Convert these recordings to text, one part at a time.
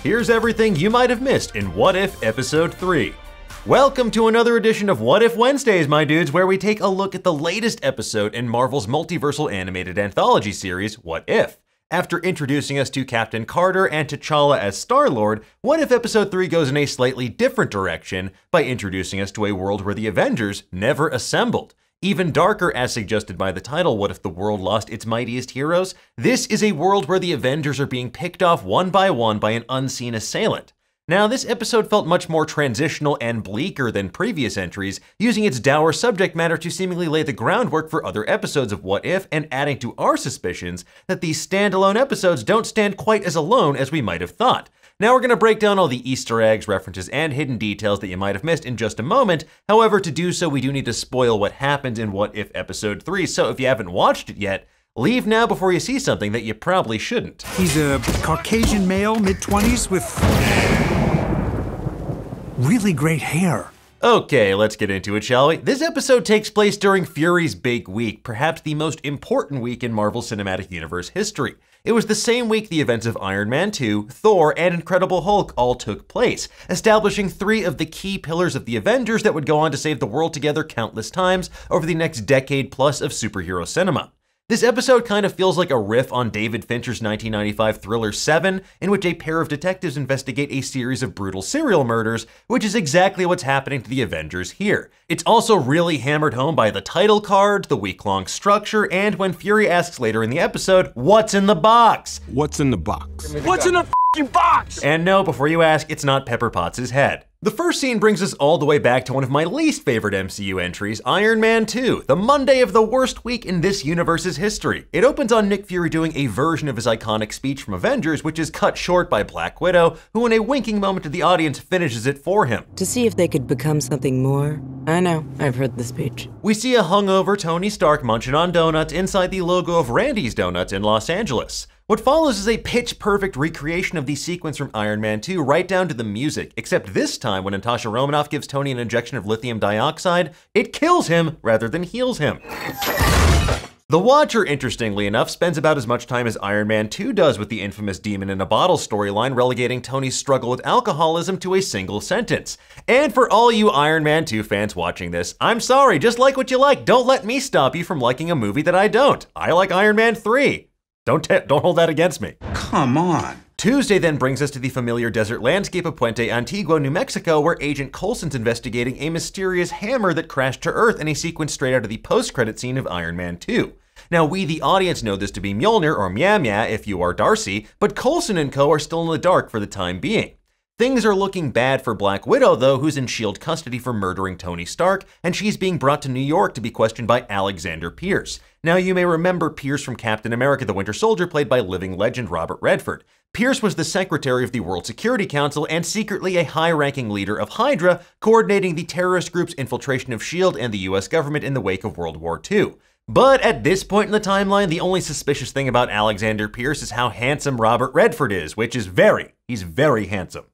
here's everything you might have missed in What If Episode 3. Welcome to another edition of What If Wednesdays, my dudes, where we take a look at the latest episode in Marvel's multiversal animated anthology series, What If. After introducing us to Captain Carter and T'Challa as Star-Lord, What If Episode 3 goes in a slightly different direction by introducing us to a world where the Avengers never assembled. Even darker, as suggested by the title, What If the World Lost Its Mightiest Heroes? This is a world where the Avengers are being picked off one by one by an unseen assailant. Now, this episode felt much more transitional and bleaker than previous entries, using its dour subject matter to seemingly lay the groundwork for other episodes of What If and adding to our suspicions that these standalone episodes don't stand quite as alone as we might have thought. Now we're going to break down all the Easter eggs, references, and hidden details that you might have missed in just a moment. However, to do so, we do need to spoil what happens in What If Episode 3, so if you haven't watched it yet, leave now before you see something that you probably shouldn't. He's a Caucasian male, mid-20s, with really great hair. Okay, let's get into it, shall we? This episode takes place during Fury's big week, perhaps the most important week in Marvel Cinematic Universe history. It was the same week the events of Iron Man 2, Thor, and Incredible Hulk all took place, establishing three of the key pillars of the Avengers that would go on to save the world together countless times over the next decade plus of superhero cinema. This episode kind of feels like a riff on David Fincher's 1995 thriller Seven, in which a pair of detectives investigate a series of brutal serial murders, which is exactly what's happening to the Avengers here. It's also really hammered home by the title card, the week-long structure, and when Fury asks later in the episode, "What's in the box?" What's in the box? What's in the f***ing box? And no, before you ask, it's not Pepper Potts' head. The first scene brings us all the way back to one of my least favorite MCU entries, Iron Man 2, the Monday of the worst week in this universe's history. It opens on Nick Fury doing a version of his iconic speech from Avengers, which is cut short by Black Widow, who in a winking moment to the audience finishes it for him. To see if they could become something more. I know, I've heard the speech. We see a hungover Tony Stark munching on donuts inside the logo of Randy's Donuts in Los Angeles. What follows is a pitch-perfect recreation of the sequence from Iron Man 2 right down to the music, except this time when Natasha Romanoff gives Tony an injection of lithium dioxide, it kills him rather than heals him. The Watcher, interestingly enough, spends about as much time as Iron Man 2 does with the infamous Demon in a Bottle storyline, relegating Tony's struggle with alcoholism to a single sentence. And for all you Iron Man 2 fans watching this, I'm sorry, just like what you like. Don't let me stop you from liking a movie that I don't. I like Iron Man 3. Don't hold that against me. Come on. Tuesday then brings us to the familiar desert landscape of Puente Antiguo, New Mexico, where Agent Coulson's investigating a mysterious hammer that crashed to Earth in a sequence straight out of the post-credit scene of Iron Man 2. Now, we, the audience, know this to be Mjolnir, or Mya if you are Darcy, but Coulson and co. are still in the dark for the time being. Things are looking bad for Black Widow, though, who's in S.H.I.E.L.D. custody for murdering Tony Stark, and she's being brought to New York to be questioned by Alexander Pierce. Now, you may remember Pierce from Captain America the Winter Soldier, played by living legend Robert Redford. Pierce was the secretary of the World Security Council and secretly a high-ranking leader of Hydra, coordinating the terrorist group's infiltration of S.H.I.E.L.D. and the US government in the wake of World War II. But at this point in the timeline, the only suspicious thing about Alexander Pierce is how handsome Robert Redford is, which is he's very handsome.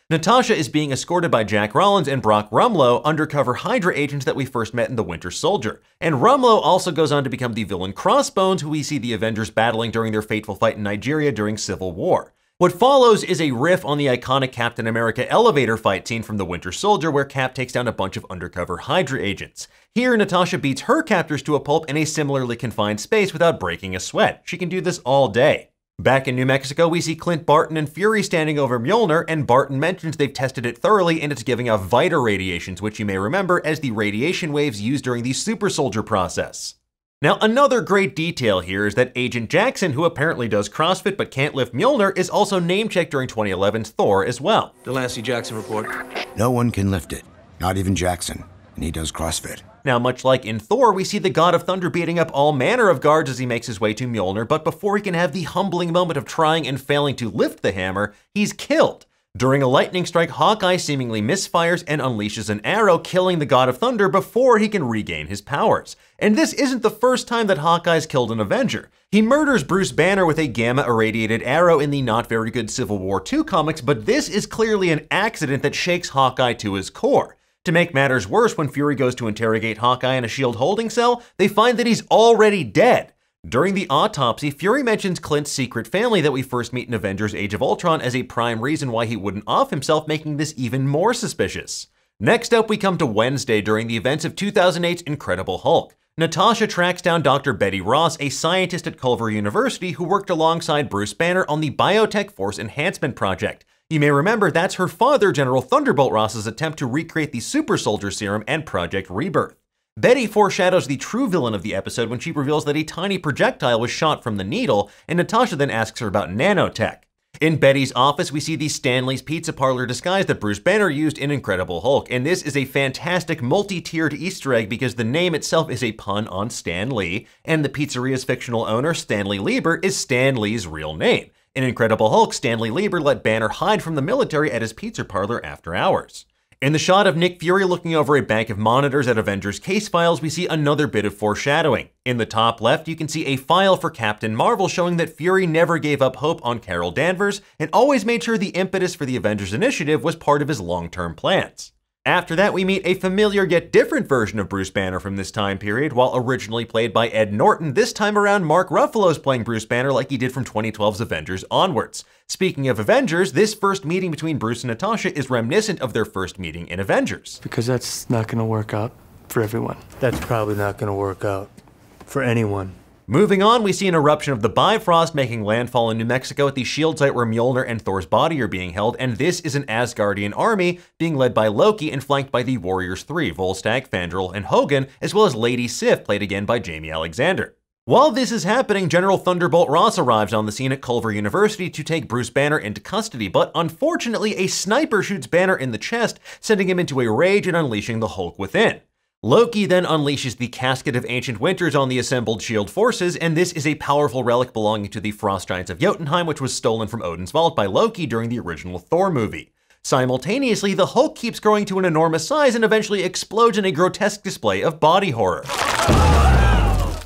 Natasha is being escorted by Jack Rollins and Brock Rumlow, undercover Hydra agents that we first met in The Winter Soldier. And Rumlow also goes on to become the villain Crossbones, who we see the Avengers battling during their fateful fight in Nigeria during Civil War. What follows is a riff on the iconic Captain America elevator fight scene from The Winter Soldier, where Cap takes down a bunch of undercover Hydra agents. Here, Natasha beats her captors to a pulp in a similarly confined space without breaking a sweat. She can do this all day. Back in New Mexico, we see Clint Barton and Fury standing over Mjolnir, and Barton mentions they've tested it thoroughly and it's giving off Vita radiations, which you may remember as the radiation waves used during the Super Soldier process. Now, another great detail here is that Agent Jackson, who apparently does CrossFit but can't lift Mjolnir, is also name-checked during 2011's Thor as well. Delancey Jackson report. No one can lift it, not even Jackson, and he does CrossFit. Now, much like in Thor, we see the God of Thunder beating up all manner of guards as he makes his way to Mjolnir, but before he can have the humbling moment of trying and failing to lift the hammer, he's killed. During a lightning strike, Hawkeye seemingly misfires and unleashes an arrow, killing the God of Thunder before he can regain his powers. And this isn't the first time that Hawkeye's killed an Avenger. He murders Bruce Banner with a gamma-irradiated arrow in the not very good Civil War II comics, but this is clearly an accident that shakes Hawkeye to his core. To make matters worse, when Fury goes to interrogate Hawkeye in a S.H.I.E.L.D. holding cell, they find that he's already dead. During the autopsy, Fury mentions Clint's secret family that we first meet in Avengers Age of Ultron as a prime reason why he wouldn't off himself, making this even more suspicious. Next up, we come to Wednesday during the events of 2008's Incredible Hulk. Natasha tracks down Dr. Betty Ross, a scientist at Culver University who worked alongside Bruce Banner on the Biotech Force Enhancement Project. You may remember that's her father, General Thunderbolt Ross's attempt to recreate the Super Soldier Serum and Project Rebirth. Betty foreshadows the true villain of the episode when she reveals that a tiny projectile was shot from the needle, and Natasha then asks her about nanotech. In Betty's office, we see the Stanley's Pizza Parlor disguise that Bruce Banner used in Incredible Hulk, and this is a fantastic multi-tiered Easter egg because the name itself is a pun on Stan Lee, and the pizzeria's fictional owner, Stanley Lieber, is Stan Lee's real name. In Incredible Hulk, Stanley Lieber let Banner hide from the military at his pizza parlor after hours. In the shot of Nick Fury looking over a bank of monitors at Avengers case files, we see another bit of foreshadowing. In the top left, you can see a file for Captain Marvel showing that Fury never gave up hope on Carol Danvers and always made sure the impetus for the Avengers Initiative was part of his long-term plans. After that, we meet a familiar yet different version of Bruce Banner from this time period. While originally played by Ed Norton, this time around Mark Ruffalo's playing Bruce Banner like he did from 2012's Avengers onwards. Speaking of Avengers, this first meeting between Bruce and Natasha is reminiscent of their first meeting in Avengers. Because that's not going to work out for everyone. That's probably not going to work out for anyone. Moving on, we see an eruption of the Bifrost making landfall in New Mexico at the shield site where Mjolnir and Thor's body are being held, and this is an Asgardian army being led by Loki and flanked by the Warriors 3, Volstagg, Fandral, and Hogun, as well as Lady Sif, played again by Jamie Alexander. While this is happening, General Thunderbolt Ross arrives on the scene at Culver University to take Bruce Banner into custody, but unfortunately a sniper shoots Banner in the chest, sending him into a rage and unleashing the Hulk within. Loki then unleashes the Casket of Ancient Winters on the assembled S.H.I.E.L.D. forces, and this is a powerful relic belonging to the Frost Giants of Jotunheim, which was stolen from Odin's vault by Loki during the original Thor movie. Simultaneously, the Hulk keeps growing to an enormous size and eventually explodes in a grotesque display of body horror.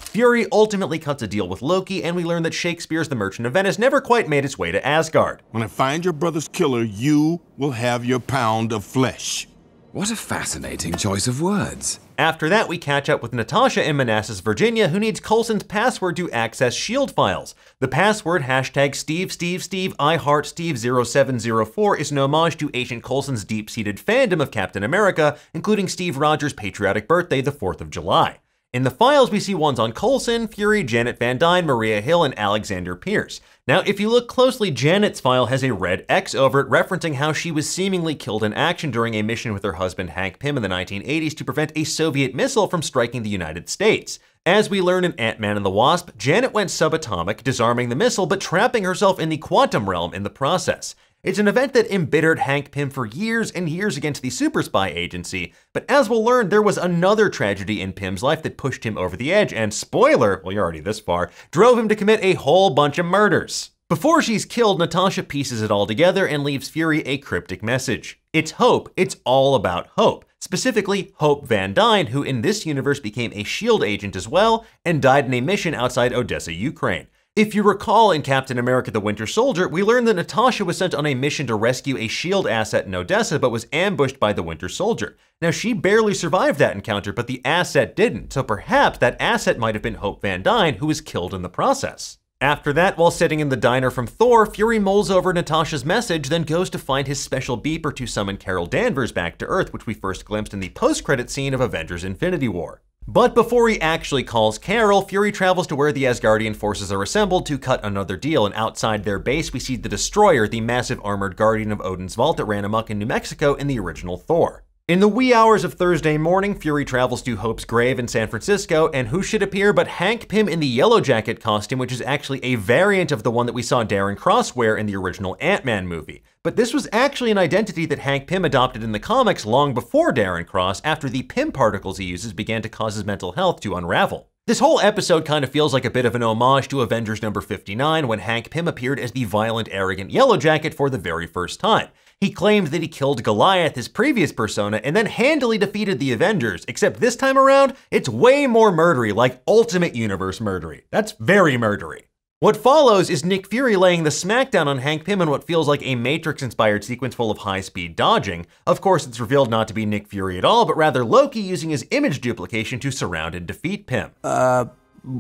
Fury ultimately cuts a deal with Loki, and we learn that Shakespeare's The Merchant of Venice never quite made its way to Asgard. When I find your brother's killer, you will have your pound of flesh. What a fascinating choice of words. After that, we catch up with Natasha in Manassas, Virginia, who needs Coulson's password to access S.H.I.E.L.D. files. The password, #SteveSteveSteve IHeartSteve0704, is an homage to Agent Coulson's deep-seated fandom of Captain America, including Steve Rogers' patriotic birthday, the 4th of July. In the files, we see ones on Coulson, Fury, Janet Van Dyne, Maria Hill, and Alexander Pierce. Now, if you look closely, Janet's file has a red X over it, referencing how she was seemingly killed in action during a mission with her husband Hank Pym in the 1980s to prevent a Soviet missile from striking the United States. As we learn in Ant-Man and the Wasp, Janet went subatomic, disarming the missile, but trapping herself in the quantum realm in the process. It's an event that embittered Hank Pym for years and years against the Super Spy Agency, but as we'll learn, there was another tragedy in Pym's life that pushed him over the edge, and spoiler, well, you're already this far, drove him to commit a whole bunch of murders. Before she's killed, Natasha pieces it all together and leaves Fury a cryptic message. It's hope. It's all about hope. Specifically, Hope Van Dyne, who in this universe became a S.H.I.E.L.D. agent as well and died in a mission outside Odessa, Ukraine. If you recall in Captain America the Winter Soldier, we learned that Natasha was sent on a mission to rescue a S.H.I.E.L.D. asset in Odessa but was ambushed by the Winter Soldier. Now, she barely survived that encounter, but the asset didn't, so perhaps that asset might have been Hope Van Dyne, who was killed in the process. After that, while sitting in the diner from Thor, Fury mulls over Natasha's message, then goes to find his special beeper to summon Carol Danvers back to Earth, which we first glimpsed in the post-credit scene of Avengers Infinity War. But before he actually calls Carol, Fury travels to where the Asgardian forces are assembled to cut another deal, and outside their base we see the Destroyer, the massive armored guardian of Odin's vault that ran amok in New Mexico in the original Thor. In the wee hours of Thursday morning, Fury travels to Hope's grave in San Francisco, and who should appear but Hank Pym in the Yellow Jacket costume, which is actually a variant of the one that we saw Darren Cross wear in the original Ant-Man movie. But this was actually an identity that Hank Pym adopted in the comics long before Darren Cross, after the Pym particles he uses began to cause his mental health to unravel. This whole episode kind of feels like a bit of an homage to Avengers number 59, when Hank Pym appeared as the violent, arrogant Yellow Jacket for the very first time. He claimed that he killed Goliath, his previous persona, and then handily defeated the Avengers, except this time around, it's way more murdery, like Ultimate Universe murdery. That's very murdery. What follows is Nick Fury laying the smackdown on Hank Pym in what feels like a Matrix-inspired sequence full of high-speed dodging. Of course, it's revealed not to be Nick Fury at all, but rather Loki using his image duplication to surround and defeat Pym.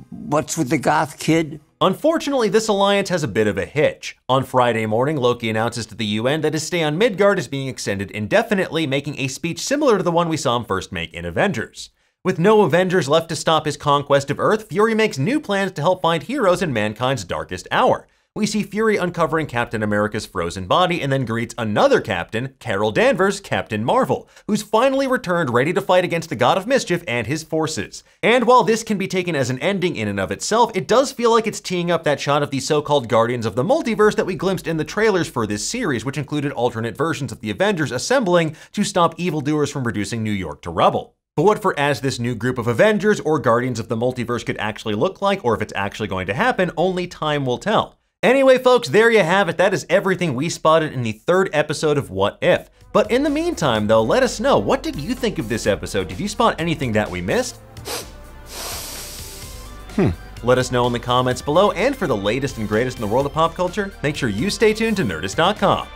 what's with the goth kid? Unfortunately, this alliance has a bit of a hitch. On Friday morning, Loki announces to the UN that his stay on Midgard is being extended indefinitely, making a speech similar to the one we saw him first make in Avengers. With no Avengers left to stop his conquest of Earth, Fury makes new plans to help find heroes in mankind's darkest hour. We see Fury uncovering Captain America's frozen body and then greets another captain, Carol Danvers, Captain Marvel, who's finally returned ready to fight against the God of Mischief and his forces. And while this can be taken as an ending in and of itself, it does feel like it's teeing up that shot of the so-called Guardians of the Multiverse that we glimpsed in the trailers for this series, which included alternate versions of the Avengers assembling to stop evildoers from reducing New York to rubble. But what for as this new group of Avengers or Guardians of the Multiverse could actually look like, or if it's actually going to happen, only time will tell. Anyway, folks, there you have it. That is everything we spotted in the third episode of What If. But in the meantime, though, let us know, what did you think of this episode? Did you spot anything that we missed? Let us know in the comments below, and for the latest and greatest in the world of pop culture, make sure you stay tuned to Nerdist.com.